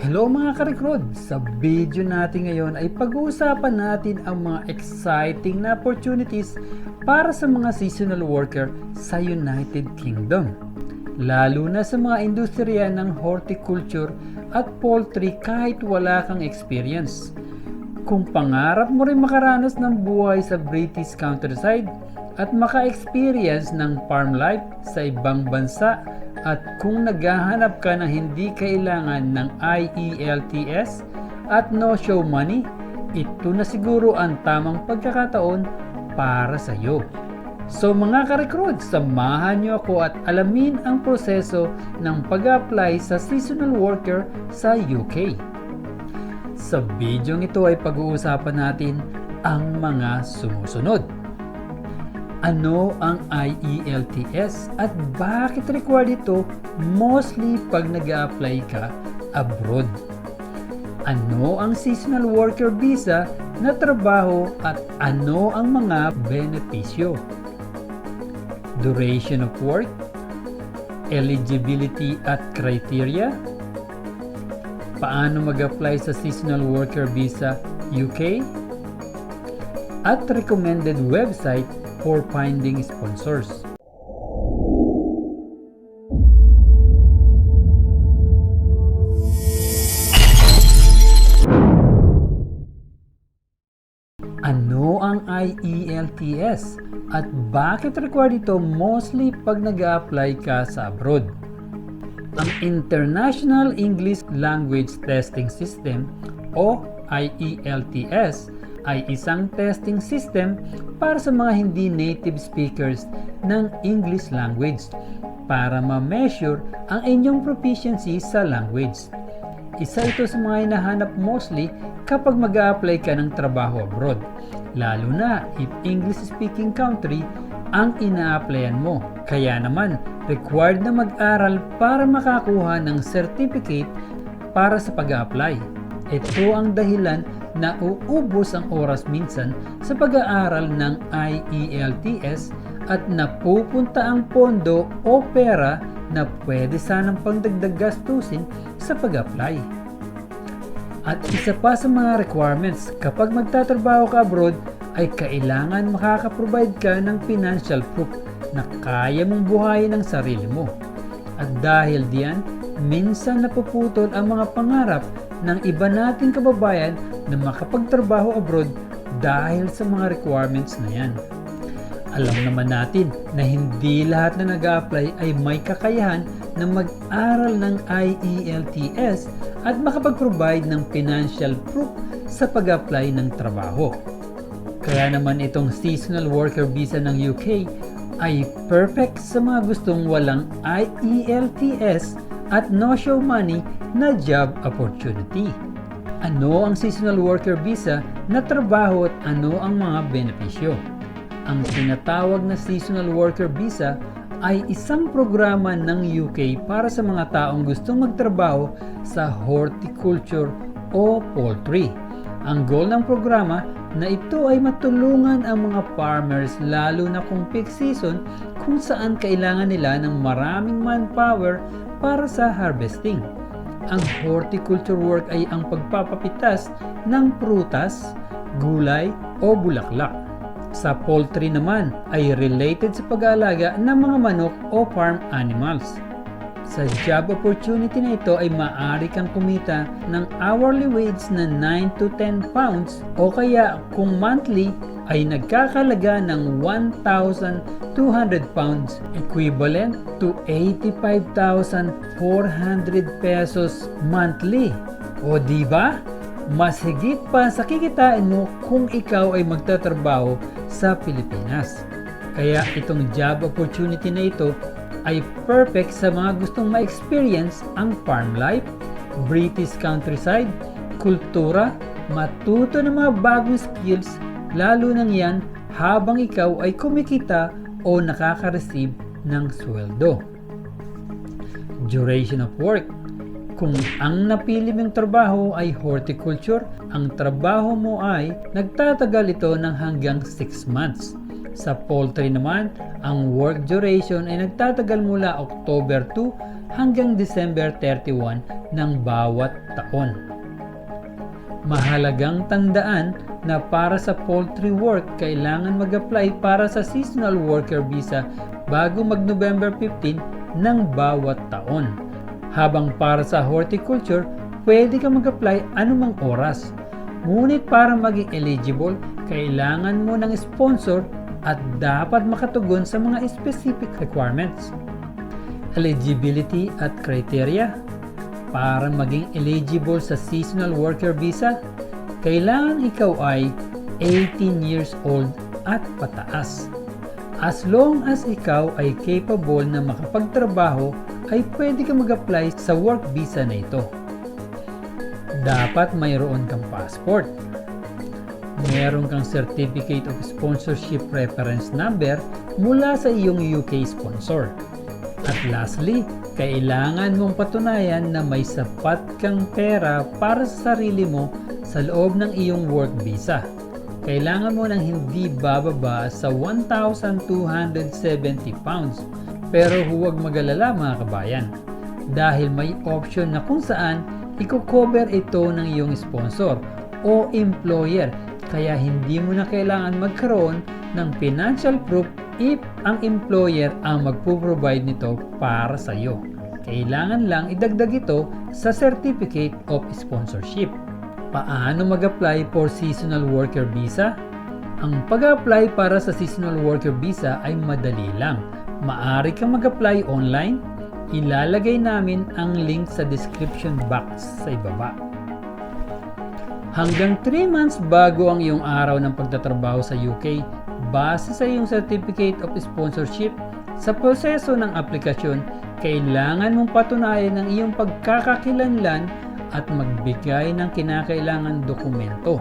Hello mga ka-recruit! Sa video natin ngayon ay pag-uusapan natin ang mga exciting na opportunities para sa mga seasonal worker sa United Kingdom. Lalo na sa mga industriya ng horticulture at poultry kahit wala kang experience. Kung pangarap mo rin makaranas ng buhay sa British countryside at maka-experience ng farm life sa ibang bansa, at kung naghahanap ka na hindi kailangan ng IELTS at no-show money, ito na siguro ang tamang pagkakataon para sa iyo. So mga ka-recruit, samahan niyo ako at alamin ang proseso ng pag-apply sa seasonal worker sa UK. Sa video ito ay pag-uusapan natin ang mga sumusunod. Ano ang IELTS at bakit required ito mostly pag nag-a-apply ka abroad? Ano ang seasonal worker visa na trabaho at ano ang mga benepisyo? Duration of work, eligibility at criteria, paano mag-apply sa seasonal worker visa UK, at recommended website for finding sponsors. Ano ang IELTS at bakit required ito mostly pag nag-a-apply ka sa abroad? Ang International English Language Testing System o IELTS ay isang testing system para sa mga hindi native speakers ng English language para ma-measure ang inyong proficiency sa language. Isa ito sa mga hinahanap mostly kapag mag-a-apply ka ng trabaho abroad, lalo na if English-speaking country ang ina-applyan mo. Kaya naman, required na mag-aral para makakuha ng certificate para sa pag-a-apply. Ito ang dahilan na uubos ang oras minsan sa pag-aaral ng IELTS at napupunta ang pondo o pera na pwede sanang pangdagdag gastusin sa pag-apply. At isa pa sa mga requirements kapag magtatrabaho ka abroad ay kailangan makakaprovide ka ng financial proof na kaya mong buhayin ang sarili mo. At dahil diyan, minsan napuputol ang mga pangarap ng iba nating kababayan na makapagtrabaho abroad dahil sa mga requirements na yan. Alam naman natin na hindi lahat na nag-a-apply ay may kakayahan na mag-aral ng IELTS at makapag-provide ng financial proof sa pag-apply ng trabaho. Kaya naman itong seasonal worker visa ng UK ay perfect sa mga gustong walang IELTS at no-show money na job opportunity. Ano ang seasonal worker visa na trabaho at ano ang mga benepisyo? Ang tinatawag na seasonal worker visa ay isang programa ng UK para sa mga taong gustong magtrabaho sa horticulture o poultry. Ang goal ng programa na ito ay matulungan ang mga farmers lalo na kung peak season kung saan kailangan nila ng maraming manpower para sa harvesting. Ang horticulture work ay ang pagpapapitas ng prutas, gulay o bulaklak. Sa poultry naman ay related sa pag-aalaga ng mga manok o farm animals. Sa job opportunity na ito ay maaari kang kumita ng hourly wage na 9 to 10 pounds o kaya kung monthly ay nagkakalaga ng 1,200 pounds equivalent to 85,400 pesos monthly. O diba? Mas higit pa sa kikitain mo kung ikaw ay magtatrabaho sa Pilipinas. Kaya itong job opportunity na ito ay perfect sa mga gustong ma-experience ang farm life, British countryside, kultura, matuto ng mga bagong skills, lalo nang yan habang ikaw ay kumikita o nakaka-receive ng sweldo. Duration of work. Kung ang napili mong trabaho ay horticulture, ang trabaho mo ay nagtatagal ito ng hanggang 6 months. Sa poultry naman, ang work duration ay nagtatagal mula October 2 hanggang December 31 ng bawat taon. Mahalagang tandaan na para sa poultry work, kailangan mag-apply para sa seasonal worker visa bago mag-November 15 ng bawat taon. Habang para sa horticulture, pwede ka mag-apply anumang oras. Ngunit para maging eligible, kailangan mo ng sponsor at dapat makatugon sa mga specific requirements. Eligibility at criteria. Para maging eligible sa seasonal worker visa, kailangan ikaw ay 18 years old at pataas. As long as ikaw ay capable na makapagtrabaho, ay pwede ka mag-apply sa work visa na ito. Dapat mayroon kang passport. Meron kang Certificate of Sponsorship Reference Number mula sa iyong UK sponsor. At lastly, kailangan mong patunayan na may sapat kang pera para sa sarili mo sa loob ng iyong work visa. Kailangan mo ng hindi bababa sa 1,270 pounds. Pero huwag mag-alala mga kabayan, dahil may option na kung saan i-cover ito ng iyong sponsor o employer, kaya hindi mo na kailangan magkaroon ng financial proof if ang employer ang magpo-provide nito para sa iyo. Kailangan lang idagdag ito sa Certificate of Sponsorship. Paano mag-apply for seasonal worker visa? Ang pag-apply para sa seasonal worker visa ay madali lang. Maaari kang mag-apply online. Ilalagay namin ang link sa description box sa ibaba. Hanggang 3 months bago ang iyong araw ng pagtatrabaho sa UK, base sa iyong Certificate of Sponsorship, sa proseso ng aplikasyon, kailangan mong patunayan ang iyong pagkakakilanlan at magbigay ng kinakailangan dokumento.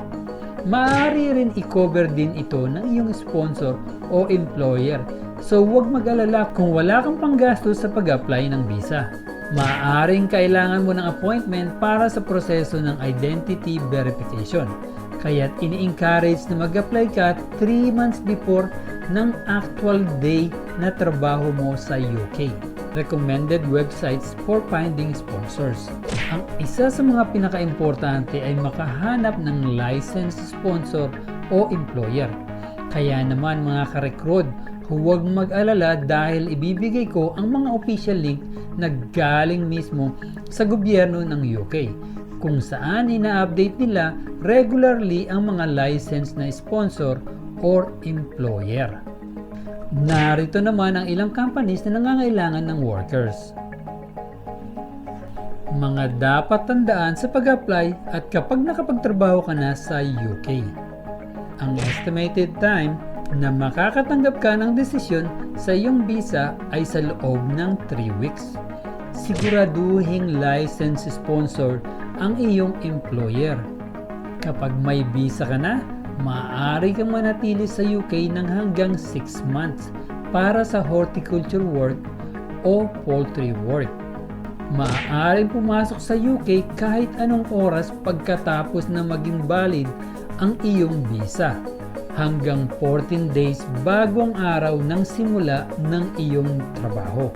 Maaari rin i-cover din ito ng iyong sponsor o employer. So huwag mag-alala kung wala kang panggastos sa pag-apply ng visa. Maaaring kailangan mo ng appointment para sa proseso ng identity verification. Kaya't ini-encourage na mag-apply ka 3 months before ng actual day na trabaho mo sa UK. Recommended websites for finding sponsors. Ang isa sa mga pinaka-importante ay makahanap ng licensed sponsor o employer. Kaya naman mga ka-recruit, huwag mag-alala dahil ibibigay ko ang mga official link na galing mismo sa gobyerno ng UK, kung saan ina-update nila regularly ang mga licensed na sponsor or employer. Narito naman ang ilang companies na nangangailangan ng workers. Mga dapat tandaan sa pag-apply at kapag nakapagtrabaho ka na sa UK. Ang estimated time na makakatanggap ka ng desisyon sa iyong visa ay sa loob ng 3 weeks. Siguraduhing licensed sponsor ang iyong employer. Kapag may visa ka na, maaari kang manatili sa UK ng hanggang 6 months para sa horticulture work o poultry work. Maaaring pumasok sa UK kahit anong oras pagkatapos na maging valid ang iyong visa, hanggang 14 days bago ang araw ng simula ng iyong trabaho.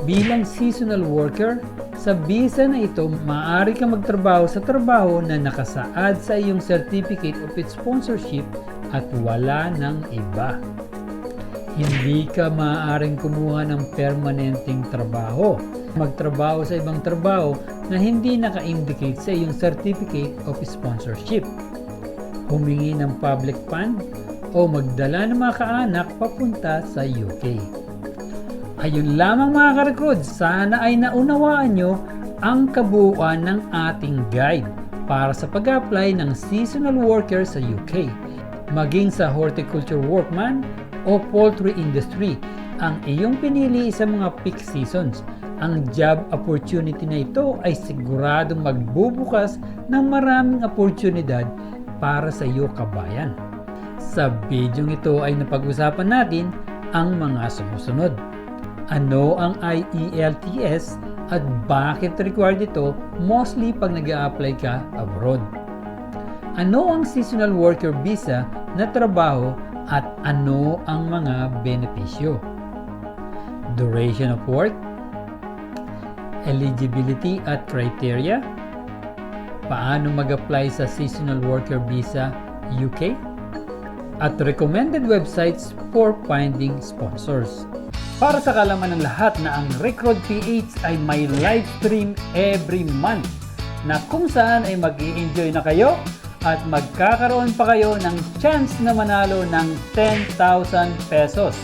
Bilang seasonal worker, sa visa na ito, maaari kang magtrabaho sa trabaho na nakasaad sa iyong Certificate of Sponsorship at wala ng iba. Hindi ka maaaring kumuha ng permanenteng trabaho. Magtrabaho sa ibang trabaho na hindi naka-indicate sa iyong Certificate of Sponsorship. Humingi ng public fund o magdala ng mga kaanak papunta sa UK. Ayun lamang mga ka-recruit, sana ay naunawaan nyo ang kabuuan ng ating guide para sa pag-apply ng seasonal worker sa UK. Maging sa horticulture workman o poultry industry, ang iyong pinili sa mga peak seasons. Ang job opportunity na ito ay siguradong magbubukas ng maraming oportunidad para sa iyo kabayan. Sa video ito ay napag-usapan natin ang mga sumusunod. Ano ang IELTS at bakit required ito mostly pag nag-a-apply ka abroad? Ano ang seasonal worker visa na trabaho at ano ang mga benepisyo? Duration of work, eligibility at criteria, paano mag-apply sa Seasonal Worker Visa UK, at recommended websites for finding sponsors. Para sa kalaman ng lahat na ang Recruit PH ay may live stream every month na kung saan ay mag-i-enjoy na kayo at magkakaroon pa kayo ng chance na manalo ng 10,000 pesos.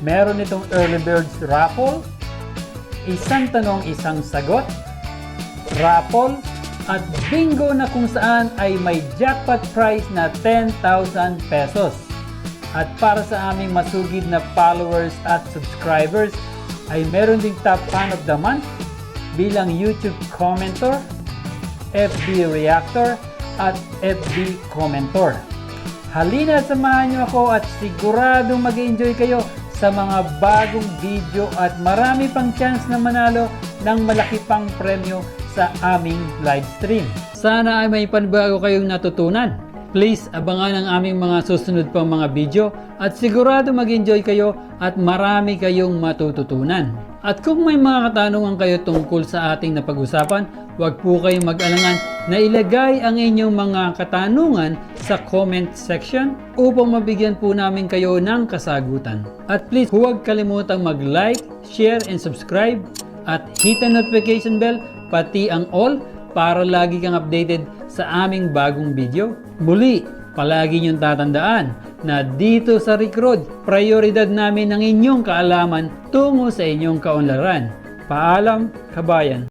Meron itong Early Birds Raffle, isang tanong isang sagot, raffle, at bingo na kung saan ay may jackpot prize na 10,000 pesos. At para sa aming masugid na followers at subscribers ay meron ding top fan of the month bilang YouTube commenter, FB reactor, at FB commenter. Halina at samahan niyo ako at siguradong mag-enjoy kayo sa mga bagong video at marami pang chance na manalo ng malaki pang premyo sa aming live stream. Sana ay may panibago kayong natutunan. Please abangan ang aming mga susunod pang mga video at sigurado mag-enjoy kayo at marami kayong matututunan. At kung may mga katanungan kayo tungkol sa ating napag-usapan, huwag po kayong mag-alangan na ilagay ang inyong mga katanungan sa comment section upang mabigyan po namin kayo ng kasagutan. At please huwag kalimutang mag-like, share, and subscribe at hit the notification bell pati ang all para lagi kang updated sa aming bagong video. Muli, palagi niyong tatandaan na dito sa Recruit, prioridad namin ang inyong kaalaman tungo sa inyong kaunlaran. Paalam, kabayan!